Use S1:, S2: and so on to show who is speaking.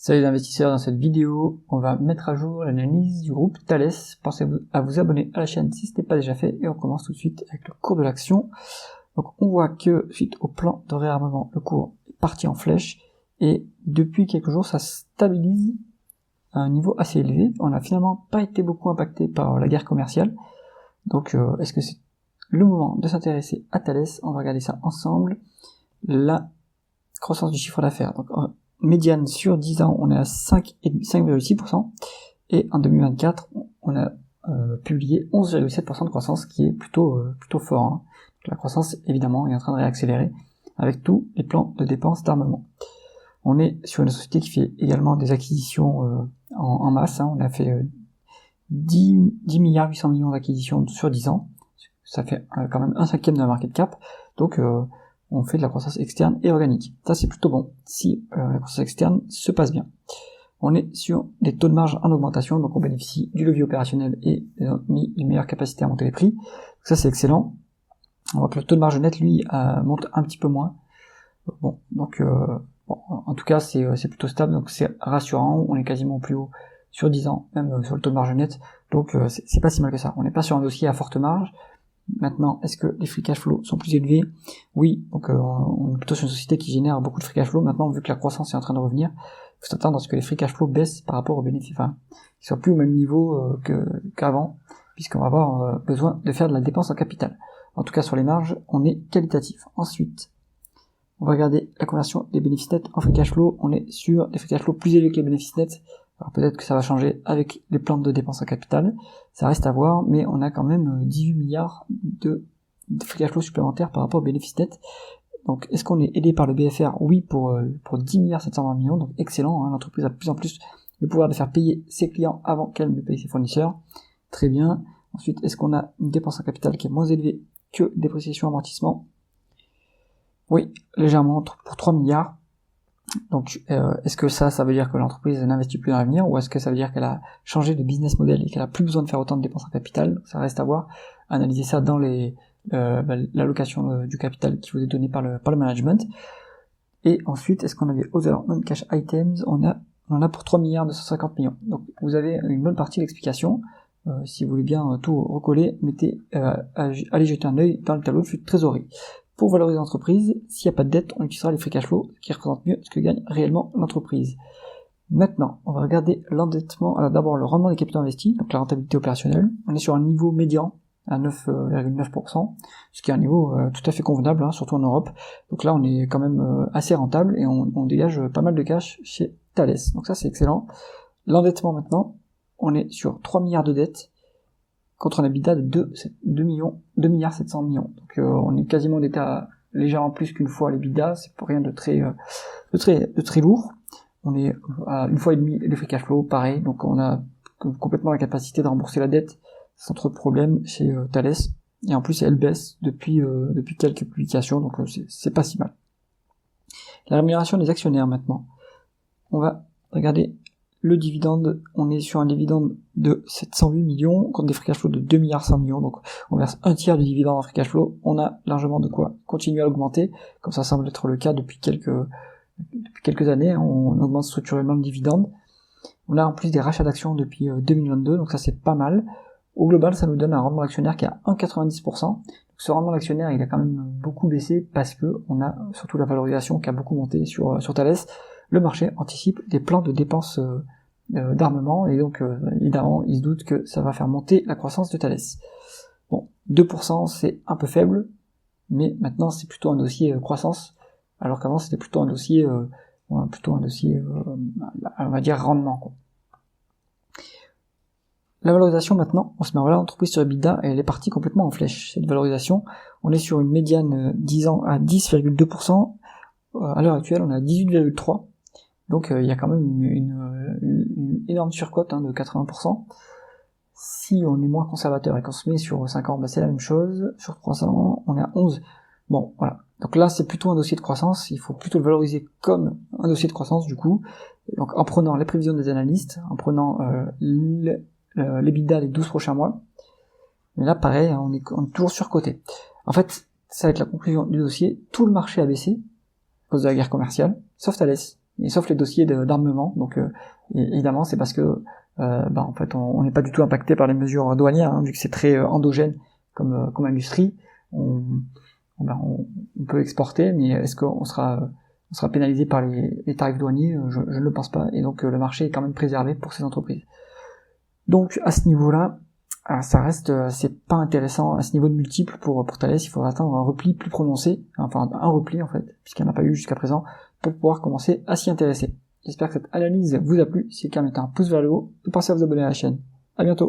S1: Salut les investisseurs, dans cette vidéo, on va mettre à jour l'analyse du groupe Thales. Pensez à vous abonner à la chaîne si ce n'est pas déjà fait et on commence tout de suite avec le cours de l'action. Donc on voit que suite au plan de réarmement, le cours est parti en flèche et depuis quelques jours ça stabilise à un niveau assez élevé. On n'a finalement pas été beaucoup impacté par la guerre commerciale. Donc est-ce que c'est le moment de s'intéresser à Thales? On va regarder ça ensemble. La croissance du chiffre d'affaires. Donc médiane sur 10 ans, on est à 5,6%, et en 2024, on a publié 11,7% de croissance, qui est plutôt fort. Hein. Donc la croissance, évidemment, est en train de réaccélérer avec tous les plans de dépenses d'armement. On est sur une société qui fait également des acquisitions en masse. Hein. On a fait 10 milliards 800 millions d'acquisitions sur 10 ans. Ça fait quand même 1/5 de la market cap. Donc on fait de la croissance externe et organique. Ça, c'est plutôt bon, si la croissance externe se passe bien. On est sur des taux de marge en augmentation, donc on bénéficie du levier opérationnel et d'une meilleure capacité à monter les prix. Donc ça, c'est excellent. On voit que le taux de marge net, lui, monte un petit peu moins. Bon, donc en tout cas, c'est plutôt stable, donc c'est rassurant. On est quasiment au plus haut sur 10 ans, même sur le taux de marge net. Donc c'est pas si mal que ça. On n'est pas sur un dossier à forte marge. Maintenant, est-ce que les free cash flow sont plus élevés? Oui, donc on est plutôt sur une société qui génère beaucoup de free cash flow. Maintenant, vu que la croissance est en train de revenir, il faut s'attendre à ce que les free cash flow baissent par rapport aux bénéfices, enfin, qu'ils soient plus au même niveau qu'avant, puisqu'on va avoir besoin de faire de la dépense en capital. En tout cas, sur les marges, on est qualitatif. Ensuite, on va regarder la conversion des bénéfices nets en free cash flow. On est sur des free cash flow plus élevés que les bénéfices nets. Alors peut-être que ça va changer avec les plans de dépenses en capital, ça reste à voir, mais on a quand même 18 milliards de free cash flow supplémentaires par rapport aux bénéfices nets. Donc est-ce qu'on est aidé par le BFR? Oui, pour 10 milliards 720 millions, donc excellent, hein, l'entreprise a de plus en plus le pouvoir de faire payer ses clients avant qu'elle ne paye ses fournisseurs. Très bien. Ensuite, est-ce qu'on a une dépense en capital qui est moins élevée que dépréciation amortissement? Oui, légèrement, pour 3 milliards. Donc, est-ce que ça veut dire que l'entreprise n'investit plus dans l'avenir, ou est-ce que ça veut dire qu'elle a changé de business model et qu'elle a plus besoin de faire autant de dépenses en capital? Ça reste à voir. Analyser ça dans l'allocation du capital qui vous est donnée par le management. Et ensuite, est-ce qu'on a des other non-cash items? On en a pour 3 milliards 250 millions. Donc, vous avez une bonne partie de l'explication. Si vous voulez bien tout recoller, allez jeter un œil dans le tableau de trésorerie. Pour valoriser l'entreprise, s'il n'y a pas de dette, on utilisera les free cash flow qui représentent mieux ce que gagne réellement l'entreprise. Maintenant, on va regarder l'endettement. Alors d'abord, le rendement des capitaux investis, donc la rentabilité opérationnelle. On est sur un niveau médian à 9,9%, ce qui est un niveau tout à fait convenable, hein, surtout en Europe. Donc là, on est quand même assez rentable et on dégage pas mal de cash chez Thales. Donc ça, c'est excellent. L'endettement maintenant, on est sur 3 milliards de dettes, contre un EBITDA de 2 milliards 700 millions. Donc on est quasiment en état légèrement plus qu'une fois l'EBITDA, c'est pas rien de très lourd. On est à une fois et demie les free cash flow, pareil, donc on a complètement la capacité de rembourser la dette sans trop de problèmes chez Thales. Et en plus elle baisse depuis quelques publications, donc c'est pas si mal. La rémunération des actionnaires maintenant. On va regarder le dividende, on est sur un dividende de 708 millions contre des free cash flow de 2 milliards 100 millions, donc on verse un tiers du dividende en free cash flow, on a largement de quoi continuer à augmenter, comme ça semble être le cas depuis quelques années, on augmente structurellement le dividende. On a en plus des rachats d'actions depuis 2022, donc ça c'est pas mal. Au global, ça nous donne un rendement d'actionnaire qui est à 1,90%. Donc ce rendement d'actionnaire, il a quand même beaucoup baissé parce que on a surtout la valorisation qui a beaucoup monté sur Thales. Le marché anticipe des plans de dépenses d'armement, et donc évidemment il se doute que ça va faire monter la croissance de Thales. Bon, 2% c'est un peu faible, mais maintenant c'est plutôt un dossier croissance, alors qu'avant c'était plutôt un dossier on va dire rendement, quoi. La valorisation maintenant, on se met en valeur l'entreprise sur EBITDA et elle est partie complètement en flèche. Cette valorisation, on est sur une médiane 10 ans à 10,2%, à l'heure actuelle on est à 18,3%. Donc il y a quand même une énorme surcote de 80%. Si on est moins conservateur et qu'on se met sur 5 ans, c'est la même chose. Sur 3 ans, on est à 11. Bon, voilà. Donc là, c'est plutôt un dossier de croissance. Il faut plutôt le valoriser comme un dossier de croissance, du coup. Donc en prenant les prévisions des analystes, en prenant l'EBITDA des 12 prochains mois. Mais là, pareil, on est toujours surcoté. En fait, ça va être la conclusion du dossier. Tout le marché a baissé à cause de la guerre commerciale, sauf Thales. et sauf les dossiers d'armement. Donc évidemment, c'est parce que en fait, on n'est pas du tout impacté par les mesures douanières, hein, vu que c'est très endogène comme industrie. On peut exporter, mais est-ce qu'on sera pénalisé par les tarifs douaniers? Je ne le pense pas, et donc le marché est quand même préservé pour ces entreprises. Donc à ce niveau-là, ça reste, c'est pas intéressant à ce niveau de multiple pour Thales. Il faudra attendre un repli plus prononcé, enfin un repli en fait, puisqu'il n'y en a pas eu jusqu'à présent, pour pouvoir commencer à s'y intéresser. J'espère que cette analyse vous a plu. Si c'est le cas, mettez un pouce vers le haut et pensez à vous abonner à la chaîne. À bientôt.